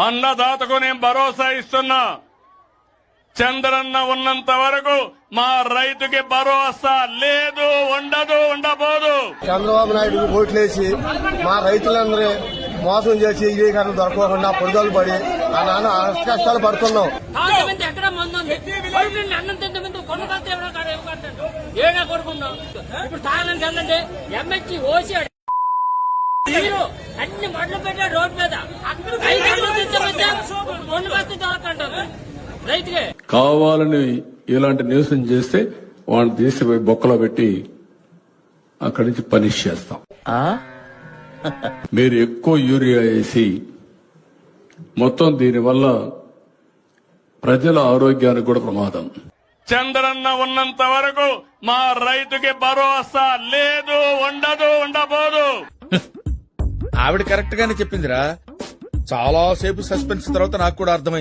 అన్నదాతకు నేను భరోసా ఇస్తున్నా. చంద్రన్న ఉన్నంత వరకు మా రైతుకి భరోసా లేదు, ఉండదు, ఉండబోదు. చంద్రబాబు నాయుడు ఓట్లేసి మా రైతులందరూ మోసం చేసి ఈకరణ దొరకకుండా పొడుదలు పడి ఆ నాన్న కష్టాలు పడుతున్నాం. అన్ని మొదలు పెట్టా రోడ్ మీద రైతులే కావాలని ఇలాంటి న్యూస్ చేస్తే వాళ్ళని తీసిపోయి బొక్కలో పెట్టి అక్కడి నుంచి పనిష్ చేస్తాం. మీరు ఎక్కువ యూరియా వేసి మొత్తం దీనివల్ల ప్రజల ఆరోగ్యానికి కూడా ప్రమాదం. చంద్రన్న ఉన్నంత వరకు మా రైతుకి భరోసా లేదు, ఉండదు, ఉండబోదు. ఆవిడ కరెక్ట్ గానే చెప్పిందిరా. చాలా సేపు సస్పెన్స్ తర్వాత నాకు కూడా అర్థమైంది.